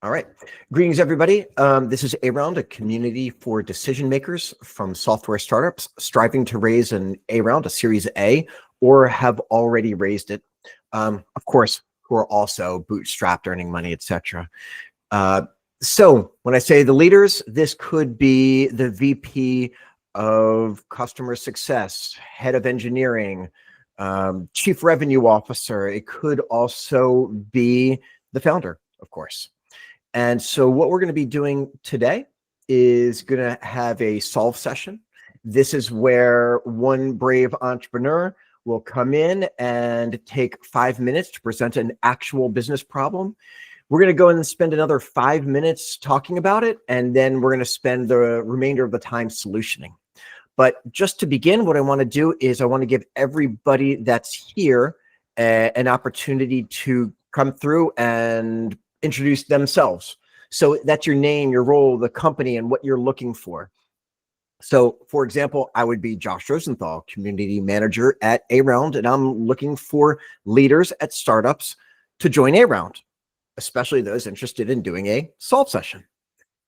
All right. Greetings, everybody. This is A-Round, a community for decision makers from software startups striving to raise an A-Round, a Series A, or have already raised it. Of course, who are also bootstrapped, earning money, etc. So when I say the leaders, this could be the VP of customer success, head of engineering, chief revenue officer. It could also be the founder, of course. And so what we're going to be doing today is going to have a solve session. This is where one brave entrepreneur will come in and take 5 minutes to present an actual business problem. We're going to go in and spend another 5 minutes talking about it, and then we're going to spend the remainder of the time solutioning. But just to begin, what I want to do is I want to give everybody that's here an opportunity to come through and introduce themselves. So that's your name, your role, the company, and what you're looking for. So, for example, I would be Josh Rosenthal, community manager at A-Round, and I'm looking for leaders at startups to join A-Round, especially those interested in doing a solve session.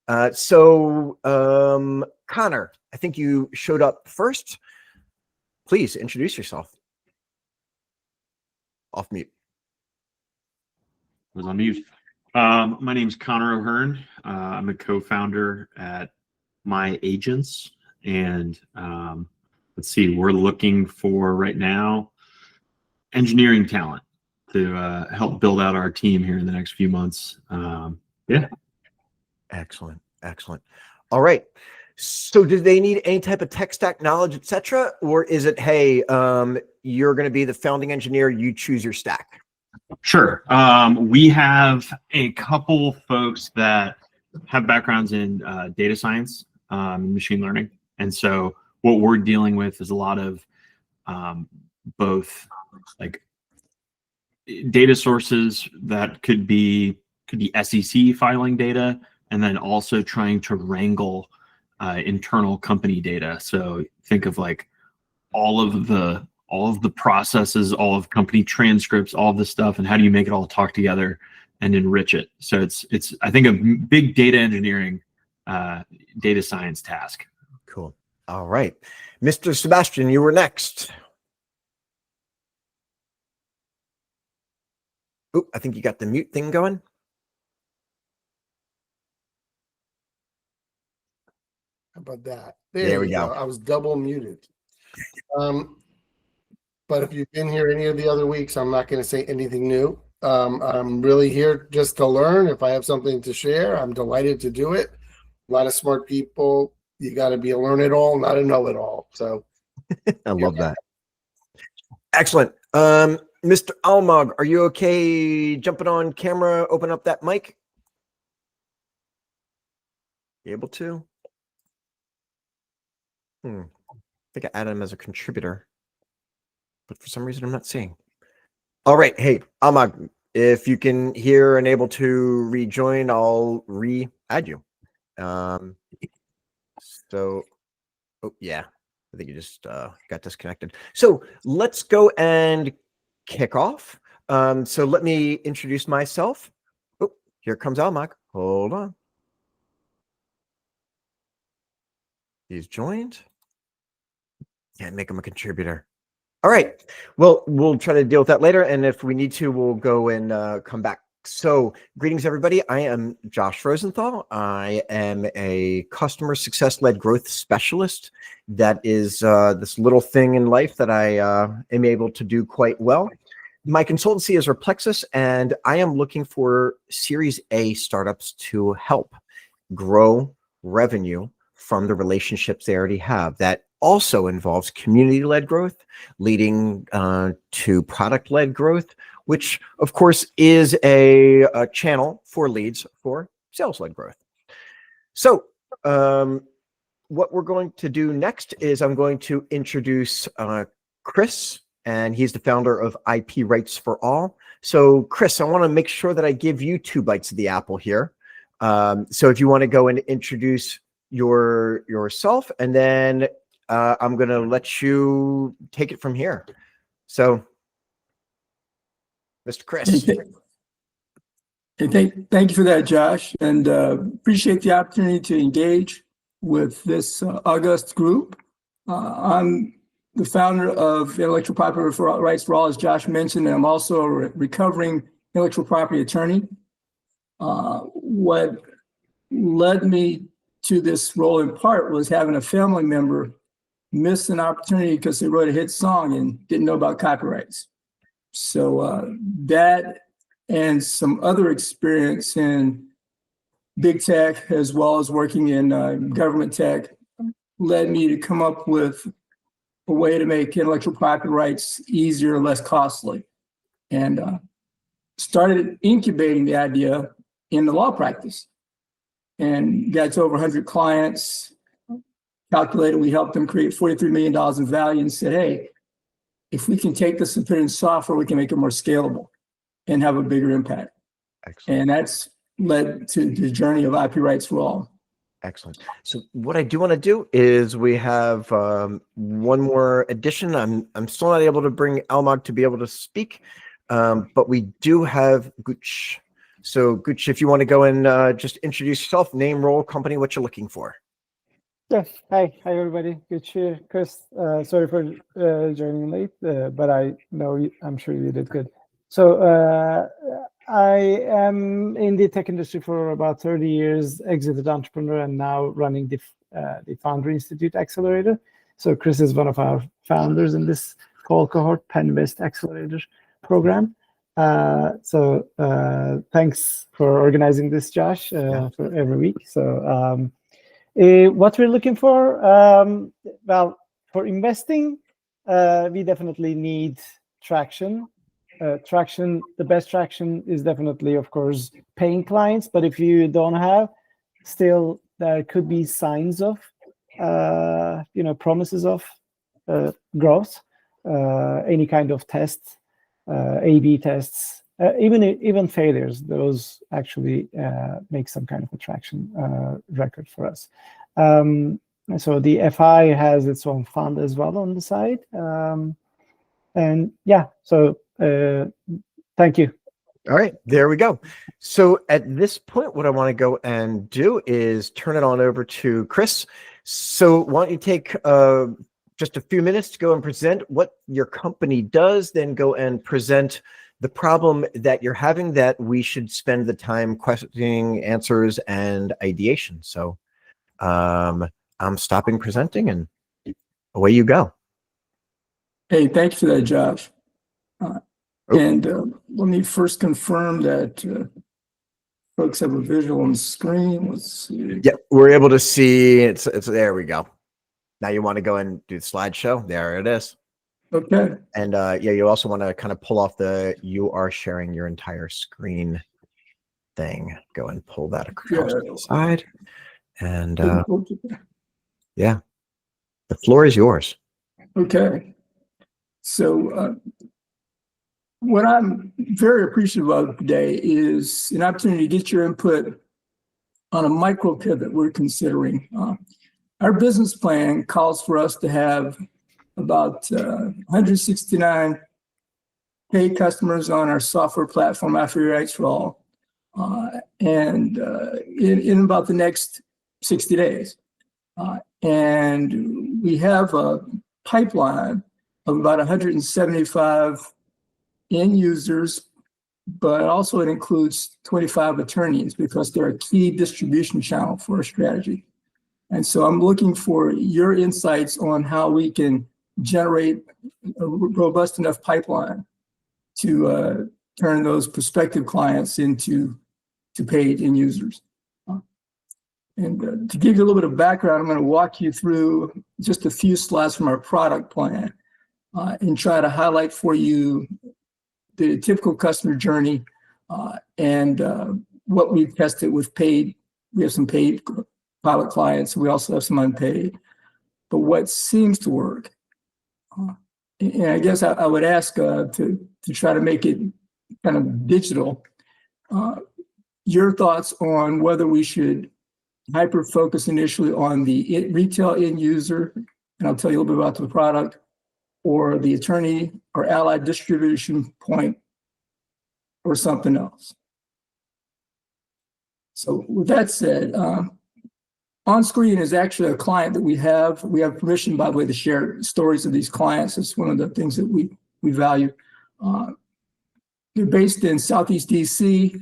Connor, I think you showed up first. Please introduce yourself. Off mute. I was on mute. My name is Connor O'Hearn. I'm a co-founder at My Agents, and let's see, we're looking for right now engineering talent to help build out our team here in the next few months. Yeah. Excellent. All right. So do they need any type of tech stack knowledge, etc., or is it, hey, you're going to be the founding engineer, you choose your stack? Sure. We have a couple folks that have backgrounds in data science, machine learning. And so what we're dealing with is a lot of both like data sources that could be SEC filing data, and then also trying to wrangle internal company data. So think of like all of the processes, all of company transcripts, all of the stuff, and how do you make it all talk together and enrich it? So it's I think a big data engineering, data science task. Cool. All right, Mr. Sebastian, you were next. Oh, I think you got the mute thing going. How about that? There we go. I was double muted. But if you've been here any of the other weeks, I'm not going to say anything new. I'm really here just to learn. If I have something to share, I'm delighted to do it. A lot of smart people. You got to be a learn-it-all, not a know-it-all. So I love that. Excellent. Mr. Almog, are you okay jumping on camera, open up that mic? You able to? I think I added him as a contributor, but for some reason I'm not seeing. All right. Hey, Almog, if you can hear and able to rejoin, I'll re-add you. Oh yeah, I think you just got disconnected. So let's go and kick off. So let me introduce myself. Oh, here comes Almog. Hold on. He's joined. Can't make him a contributor. All right. Well, we'll try to deal with that later. And if we need to, we'll go and come back. So greetings, everybody. I am Josh Rosenthal. I am a customer success-led growth specialist. That is this little thing in life that I am able to do quite well. My consultancy is Replexus, and I am looking for Series A startups to help grow revenue from the relationships they already have. That also involves community-led growth, leading to product-led growth, which of course is a channel for leads for sales-led growth. So what we're going to do next is I'm going to introduce Chris, and he's the founder of IP Rights for All. So Chris, I want to make sure that I give you 2 bites of the apple here. So if you want to go and introduce yourself, and then I'm going to let you take it from here. So, Mr. Chris. Thank you for that, Josh, and appreciate the opportunity to engage with this august group. I'm the founder of Intellectual Property Rights for All, as Josh mentioned, and I'm also a recovering intellectual property attorney. What led me to this role in part was having a family member miss an opportunity because they wrote a hit song and didn't know about copyrights. So that and some other experience in big tech, as well as working in government tech, led me to come up with a way to make intellectual property rights easier, less costly, and started incubating the idea in the law practice, and got to over 100 clients. Calculated we helped them create $43 million in value, and said, hey, if we can take this and put it in software, we can make it more scalable and have a bigger impact. Excellent. And that's led to the journey of IP rights for all. Excellent. So what I do want to do is we have one more addition. I'm still not able to bring Almog to be able to speak, but we do have Gooch. So Gooch, if you want to go and just introduce yourself, name, role, company, what you're looking for. Yes. Hi, everybody. Good cheer, Chris. Sorry for joining late, but I'm sure you did good. So I am in the tech industry for about 30 years, exited entrepreneur, and now running the Founder Institute Accelerator. So Chris is one of our founders in this whole cohort, PennVest Accelerator program. So thanks for organizing this, Josh, for every week. So what we're looking for, well, for investing, we definitely need traction. The best traction is definitely, of course, paying clients. But if you don't have, still there could be signs of, promises of growth. Any kind of tests, A/B tests, even failures. Those actually make some kind of a traction record for us. So the FI has its own fund as well on the side. And yeah, so thank you. All right, there we go. So at this point, what I want to go and do is turn it on over to Chris. So why don't you take just a few minutes to go and present what your company does, then go and present the problem that you're having that we should spend the time questioning, answers, and ideation. So I'm stopping presenting and away you go. Hey, thanks for that, Josh. And let me first confirm that folks have a visual on the screen. Let's see. Yeah, we're able to see it's there we go. Now you want to go and do the slideshow. There it is. Okay. And yeah, you also want to kind of pull off you are sharing your entire screen thing. Go and pull that across the side. And yeah, the floor is yours. Okay. So what I'm very appreciative of today is an opportunity to get your input on a micro pivot we're considering. Our business plan calls for us to have about 169 paid customers on our software platform, IP Rights for All, and in about the next 60 days. And we have a pipeline of about 175 end users, but also it includes 25 attorneys because they're a key distribution channel for our strategy. And so I'm looking for your insights on how we can generate a robust enough pipeline to turn those prospective clients into paid end users. And to give you a little bit of background, I'm going to walk you through just a few slides from our product plan and try to highlight for you the typical customer journey and what we've tested with paid. We have some paid pilot clients. We also have some unpaid. But what seems to work, and I guess I would ask to try to make it kind of digital, your thoughts on whether we should hyper focus initially on the retail end user, and I'll tell you a little bit about the product, or the attorney or allied distribution point, or something else. So with that said, On Screen is actually a client that we have. We have permission, by the way, to share stories of these clients. It's one of the things that we value. They're based in Southeast DC.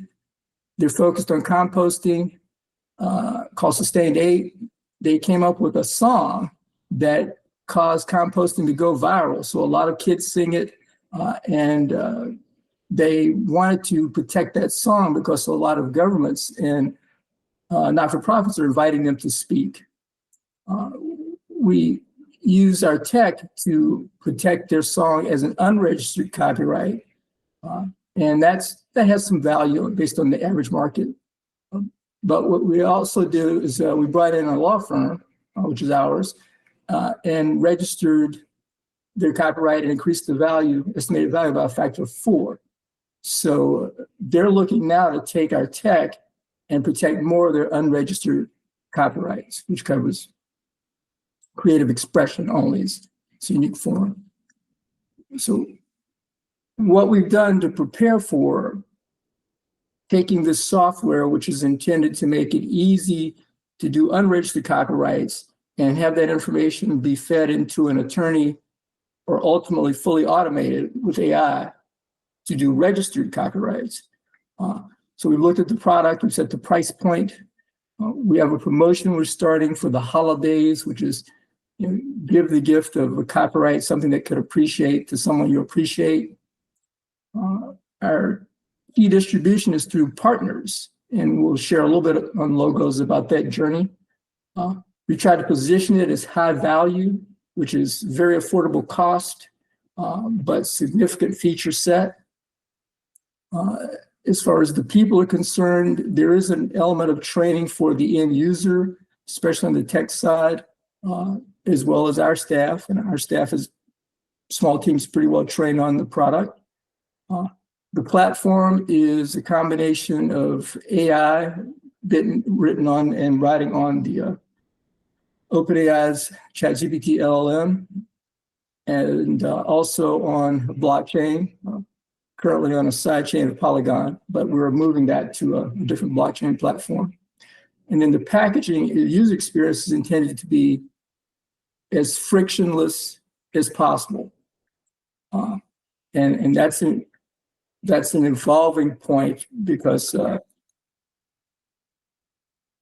They're focused on composting, called Sustained 8. They came up with a song that caused composting to go viral. So a lot of kids sing it, and they wanted to protect that song because a lot of governments and not-for-profits are inviting them to speak. We use our tech to protect their song as an unregistered copyright, and that has some value based on the average market. But what we also do is we brought in a law firm, which is ours, and registered their copyright and increased the value, estimated value, by a factor of 4. So they're looking now to take our tech and protect more of their unregistered copyrights, which covers creative expression only. It's a unique form. So what we've done to prepare for taking this software, which is intended to make it easy to do unregistered copyrights and have that information be fed into an attorney or ultimately fully automated with AI to do registered copyrights. So we looked at the product, we set the price point. We have a promotion we're starting for the holidays, which is give the gift of a copyright, something that could appreciate to someone you appreciate. Our key distribution is through partners, and we'll share a little bit on logos about that journey. We try to position it as high value, which is very affordable cost, but significant feature set. As far as the people are concerned, there is an element of training for the end user, especially on the tech side, as well as our staff. And our staff is small teams pretty well trained on the product. The platform is a combination of AI written on and writing on the OpenAI's ChatGPT LLM, and also on blockchain, currently on a sidechain of Polygon, but we're moving that to a different blockchain platform. And then the packaging, the user experience is intended to be as frictionless as possible. And that's an evolving point because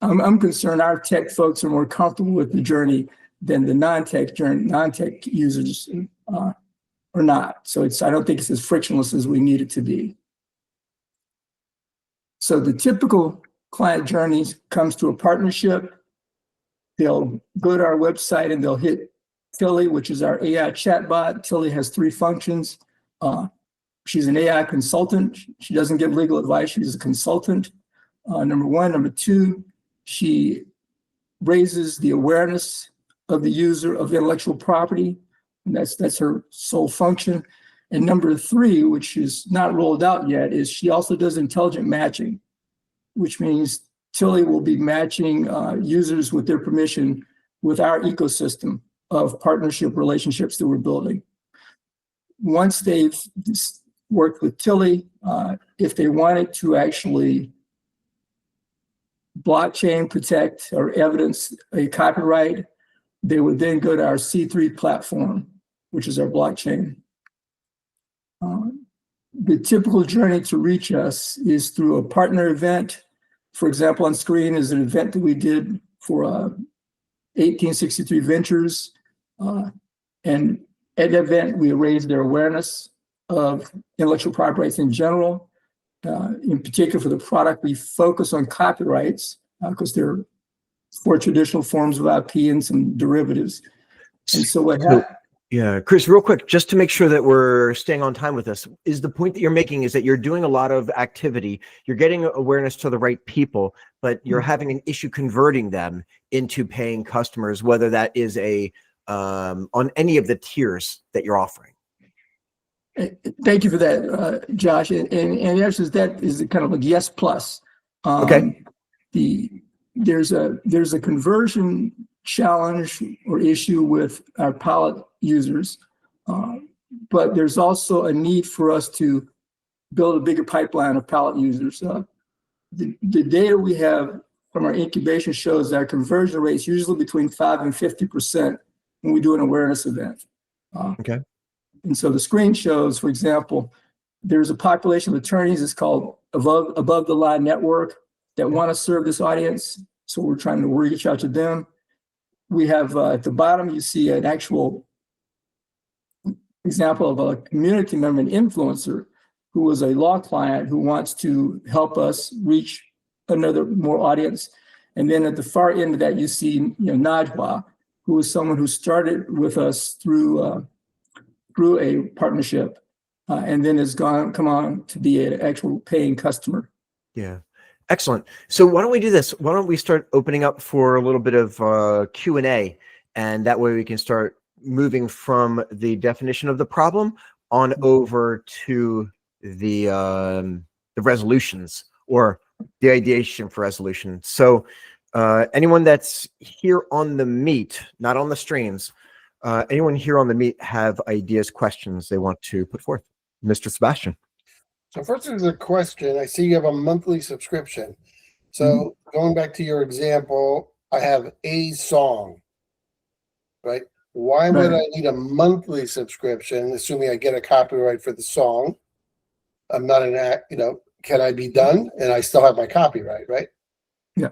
I'm concerned our tech folks are more comfortable with the journey than the non-tech users are not. So I don't think it's as frictionless as we need it to be. So the typical client journey comes to a partnership. They'll go to our website and they'll hit Tilly, which is our AI chatbot. Tilly has 3 functions. She's an AI consultant. She doesn't give legal advice. She's a consultant, number 1. Number 2, she raises the awareness of the user of intellectual property. And that's her sole function. And number 3, which is not rolled out yet, is she also does intelligent matching, which means Tilly will be matching users with their permission with our ecosystem of partnership relationships that we're building. Once they've worked with Tilly, if they wanted to actually blockchain protect or evidence a copyright, they would then go to our C3 platform, which is our blockchain. The typical journey to reach us is through a partner event. For example, On Screen is an event that we did for 1863 Ventures. And at that event, we raised their awareness of intellectual property rights in general. In particular for the product, we focus on copyrights because there are 4 traditional forms of IP and some derivatives. And so what happened? Yeah, Chris, real quick, just to make sure that we're staying on time with this, is the point that you're making is that you're doing a lot of activity, you're getting awareness to the right people, but you're having an issue converting them into paying customers, whether that is on any of the tiers that you're offering. Thank you for that, Josh. And the answer is that is kind of like yes plus. Okay. There's a conversion challenge or issue with our pilot users, but there's also a need for us to build a bigger pipeline of pilot users. the data we have from our incubation shows that our conversion rate is usually between 5 and 50% when we do an awareness event. Okay. And so the screen shows, for example, there's a population of attorneys. It's called above the line network that want to serve this audience. So we're trying to reach out to them. We have at the bottom, you see an actual example of a community member, an influencer, who was a law client who wants to help us reach another more audience. And then at the far end of that, you see, Najwa, who is someone who started with us through a partnership, and then has come on to be an actual paying customer. Yeah. Excellent. So why don't we do this? Why don't we start opening up for a little bit of Q&A, and that way we can start moving from the definition of the problem on over to the resolutions, or the ideation for resolution. So anyone that's here on the meet, not on the streams, anyone here on the meet have ideas, questions they want to put forth? Mr. Sebastian. So first there's a question. I see you have a monthly subscription. So going back to your example, I have a song, right? Why would I need a monthly subscription, assuming I get a copyright for the song? I'm not an act, can I be done? And I still have my copyright, right? Yeah.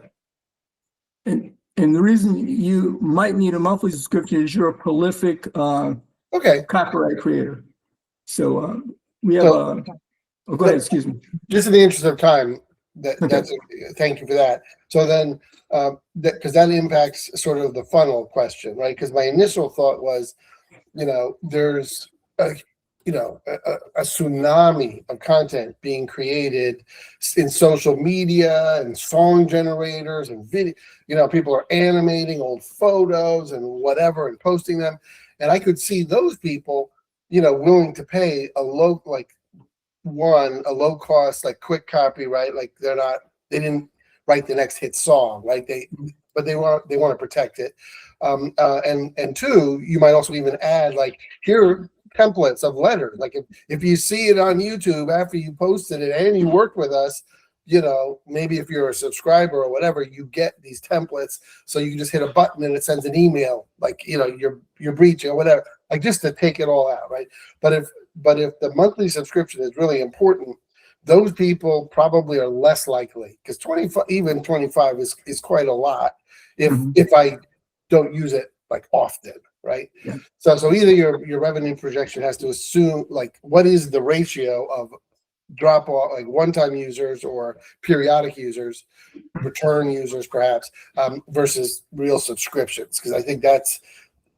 And the reason you might need a monthly subscription is you're a prolific copyright creator. So we have go ahead, excuse me. Just in the interest of time, thank you for that. So then, because that impacts sort of the funnel question, right? Because my initial thought was, there's a tsunami of content being created in social media and song generators and video. People are animating old photos and whatever and posting them, and I could see those people, willing to pay a low cost, like quick copyright, like they didn't write the next hit song, right? But they want to protect it. And two, you might also even add, like, here are templates of letters. Like if you see it on YouTube after you posted it and you worked with us, maybe if you're a subscriber or whatever, you get these templates, so you can just hit a button and it sends an email, like, you're breaching or whatever, like, just to take it all out, right? But if the monthly subscription is really important, those people probably are less likely, because 25 is quite a lot if I don't use it like often, right? Yeah. So either your revenue projection has to assume, like, what is the ratio of drop off, like one-time users or periodic users, return users perhaps, versus real subscriptions, because I think that's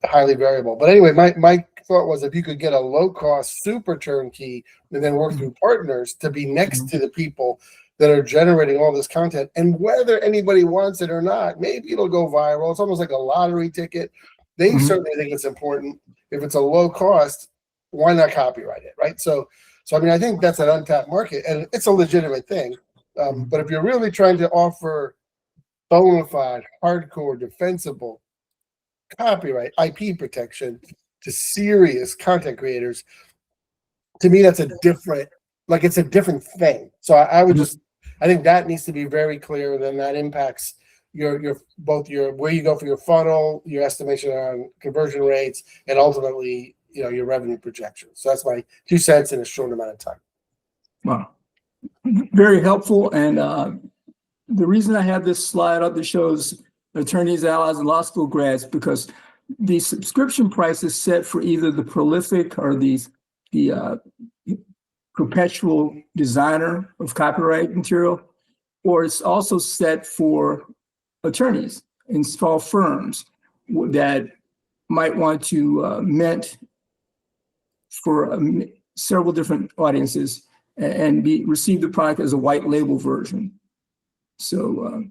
highly variable. But anyway, my thought was, if you could get a low-cost super turnkey and then work through partners to be next to the people that are generating all this content, and whether anybody wants it or not, maybe it'll go viral. It's almost like a lottery ticket. They certainly think it's important. If it's a low cost, why not copyright it, right? So I mean, I think that's an untapped market, and it's a legitimate thing. But if you're really trying to offer bona fide, hardcore, defensible copyright, IP protection to serious content creators, to me, that's it's a different thing. So I think that needs to be very clear, and then that impacts both your where you go for your funnel, your estimation on conversion rates, and ultimately, your revenue projections. So that's my 2 cents in a short amount of time. Wow, very helpful. And the reason I have this slide up that shows attorneys, allies, and law school grads, because the subscription price is set for either the prolific or the perpetual designer of copyright material, or it's also set for attorneys and small firms that might want to mint for several different audiences and receive the product as a white label version. So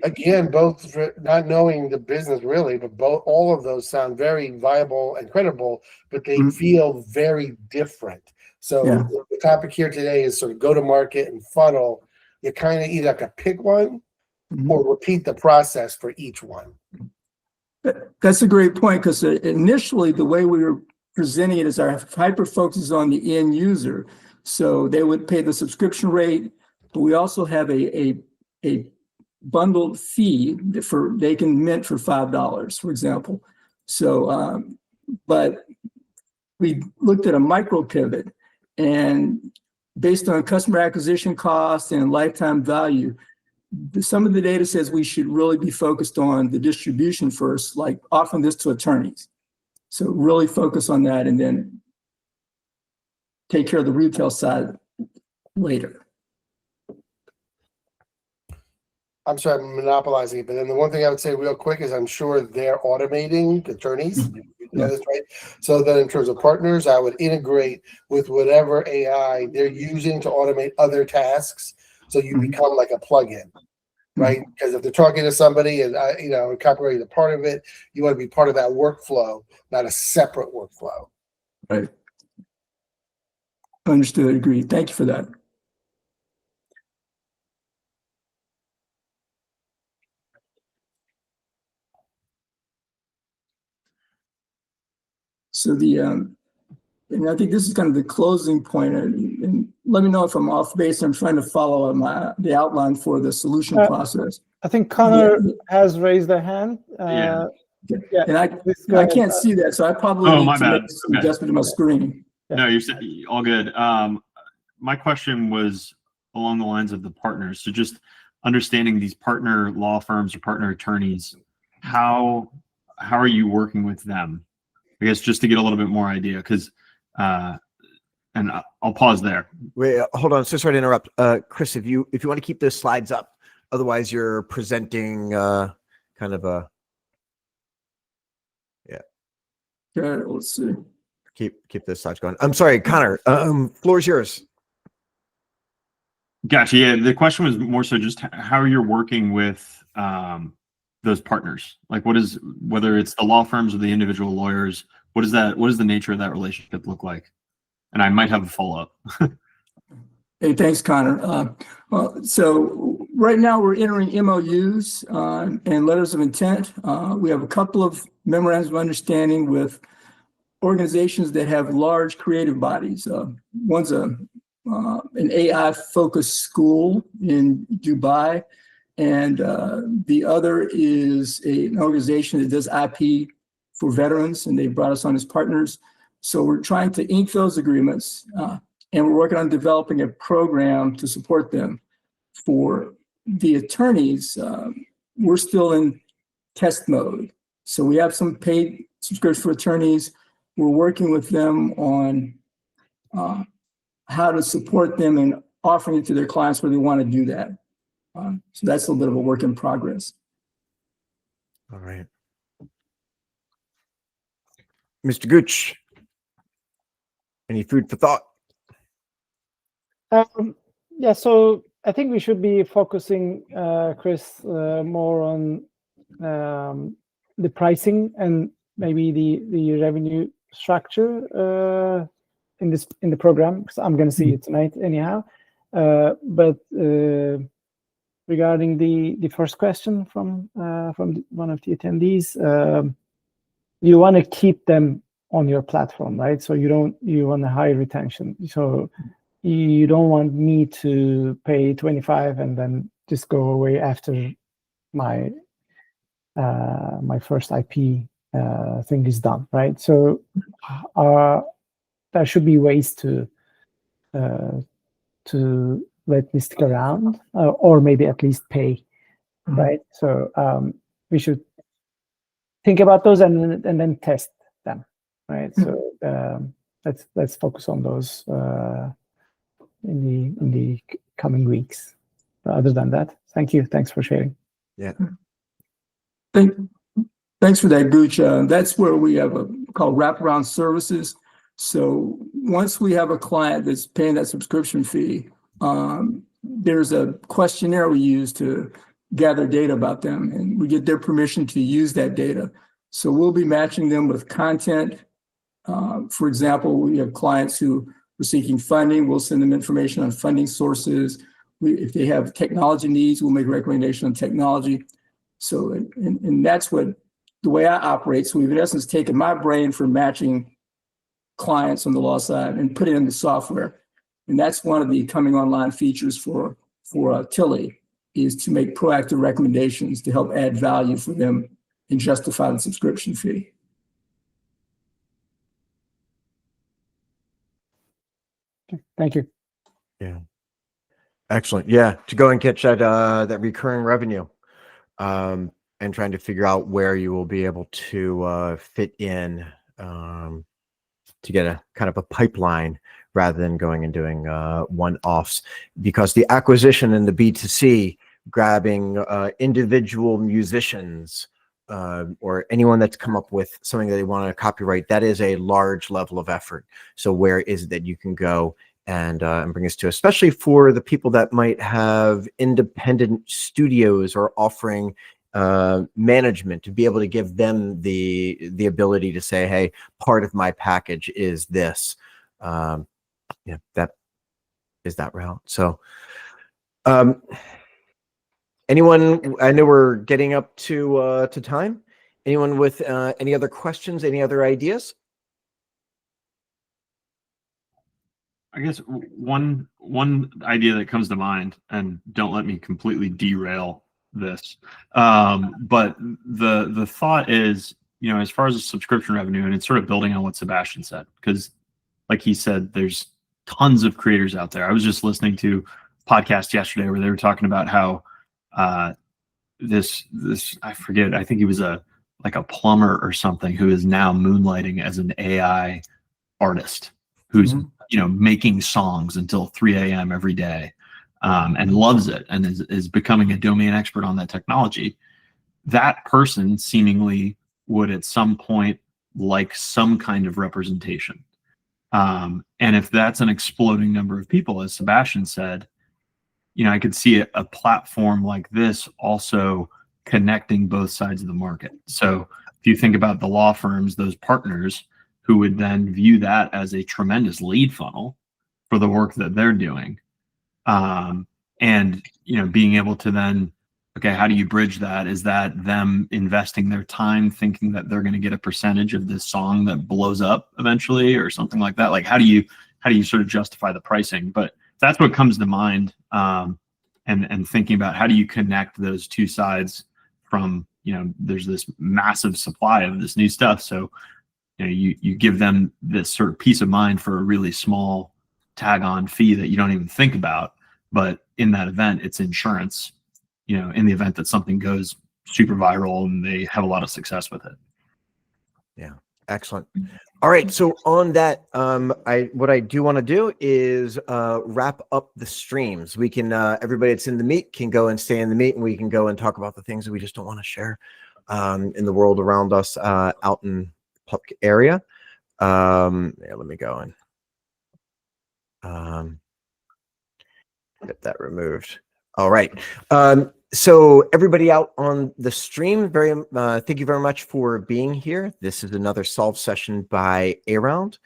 again, both not knowing the business really, but all of those sound very viable and credible, but they feel very different. So the topic here today is sort of go to market and funnel. You kind of either have to pick one or repeat the process for each one. That's a great point, because initially the way we were presenting it is our hyper focus on the end user. So they would pay the subscription rate, but we also have a bundled fee for they can mint for $5, for example. So, but we looked at a micro pivot, and based on customer acquisition costs and lifetime value, some of the data says we should really be focused on the distribution first, like offering this to attorneys. So really focus on that and then take care of the retail side later. I'm sorry, I'm monopolizing it, but then the one thing I would say real quick is I'm sure they're automating attorneys. You know this, right? So then in terms of partners, I would integrate with whatever AI they're using to automate other tasks. So you become like a plugin, right? Because if they're talking to somebody and copyright is a part of it, you want to be part of that workflow, not a separate workflow. Right. Understood. Agreed. Thank you for that. So and I think this is kind of the closing point, and let me know if I'm off base. I'm trying to follow the outline for the solution process. I think Connor has raised a hand. Yeah. And I can't see that, so I probably need to make some adjustment to my screen. No, you're all good. My question was along the lines of the partners. So just understanding these partner law firms or partner attorneys, how are you working with them? I guess just to get a little bit more idea, because and I'll pause there. Wait, hold on. So sorry to interrupt. Chris, if you want to keep those slides up, otherwise you're presenting kind of a Okay, let's see. Keep those slides going. I'm sorry, Connor. Floor is yours. Gotcha. Yeah, the question was more so just how you're working with those partners. Like, whether it's the law firms or the individual lawyers, what does the nature of that relationship look like? And I might have a follow-up. Hey, thanks, Connor. So right now we're entering MOUs and letters of intent. We have a couple of memorandums of understanding with organizations that have large creative bodies. One's an AI-focused school in Dubai, and the other is an organization that does IP for veterans, and they brought us on as partners. So we're trying to ink those agreements, and we're working on developing a program to support them. For the attorneys, we're still in test mode. So we have some paid subscriptions for attorneys. We're working with them on how to support them and offering it to their clients where they want to do that. So that's a little bit of a work in progress. All right. Mr. Gooch, any food for thought? Yeah, so I think we should be focusing, Chris, more on the pricing and maybe the revenue structure in the program, because I'm going to see it tonight anyhow. But regarding the first question from one of the attendees, you want to keep them on your platform, right? So you want a high retention. So you don't want me to pay 25 and then just go away after my first IP thing is done, right? So there should be ways to let me stick around, or maybe at least pay, right? So we should think about those and then test them, right? So let's focus on those in the coming weeks. Other than that, thank you. Thanks for sharing. Yeah. Thanks for that, Gooch. That's where we have called wraparound services. So once we have a client that's paying that subscription fee, there's a questionnaire we use to gather data about them, and we get their permission to use that data. So we'll be matching them with content. For example, we have clients who are seeking funding. We'll send them information on funding sources. If they have technology needs, we'll make a recommendation on technology. So, and that's the way I operate. So we've in essence taken my brain for matching clients on the law side and put it in the software. And that's one of the coming online features for for Tilly is to make proactive recommendations to help add value for them and justify the subscription fee. Thank you. Yeah. Excellent. Yeah. To go and catch that, that recurring revenue, and trying to figure out where you will be able to, fit in, to get a kind of a pipeline rather than going and doing, one-offs, because the acquisition and the B2C, grabbing, individual musicians, or anyone that's come up with something that they want to copyright, that is a large level of effort. So where is it that you can go and bring us to, especially for the people that might have independent studios or offering management, to be able to give them the ability to say, hey, part of my package is this. Yeah, that is that route. So anyone, I know we're getting up to time. Anyone with any other questions, any other ideas? I guess one idea that comes to mind, and don't let me completely derail this, but the thought is, you know, as far as the subscription revenue, and it's sort of building on what Sebastian said, because like he said, there's tons of creators out there. I was just listening to a podcast yesterday where they were talking about how this I forget, I think he was like a plumber or something who is now moonlighting as an AI artist who's you know, making songs until 3 a.m. every day, and loves it and is becoming a domain expert on that technology. That person seemingly would at some point like some kind of representation. And if that's an exploding number of people, as Sebastian said, you know, I could see a platform like this also connecting both sides of the market. So if you think about the law firms, those partners who would then view that as a tremendous lead funnel for the work that they're doing. And, you know, being able to then, okay, how do you bridge that? Is that them investing their time thinking that they're going to get a percentage of this song that blows up eventually or something like that? Like, how do you sort of justify the pricing? But that's what comes to mind. And thinking about how do you connect those two sides from, you know, there's this massive supply of this new stuff. So, you know, you give them this sort of peace of mind for a really small tag on fee that you don't even think about. But in that event, it's insurance, you know, in the event that something goes super viral and they have a lot of success with it. Yeah. Excellent. All right. So on that, what I do want to do is wrap up the streams. We can, everybody that's in the meet can go and stay in the meet, and we can go and talk about the things that we just don't want to share in the world around us out in public area. Yeah, let me go and get that removed. All right. So everybody out on the stream, thank you very much for being here. This is another Solve session by Around.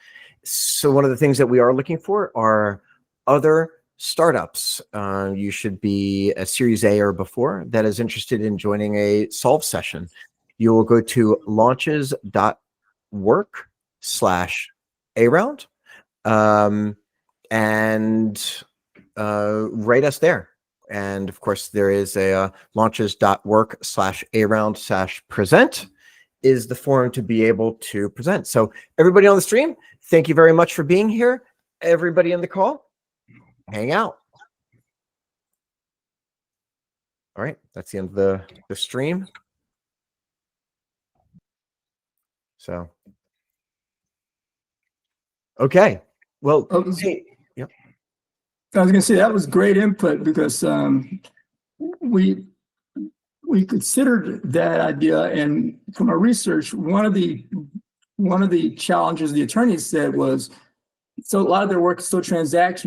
So one of the things that we are looking for are other startups. You should be a Series A or before that is interested in joining a Solve session. You will go to launches.work/Around and write us there. And of course, there is a launches.work/Around/present is the forum to be able to present. So everybody on the stream, thank you very much for being here. Everybody in the call, hang out. All right, that's the end of the stream. So, okay. Well, hey, yep. I was going to say that was great input because we considered that idea, and from our research, one of the challenges the attorneys said was, so a lot of their work is so transactional.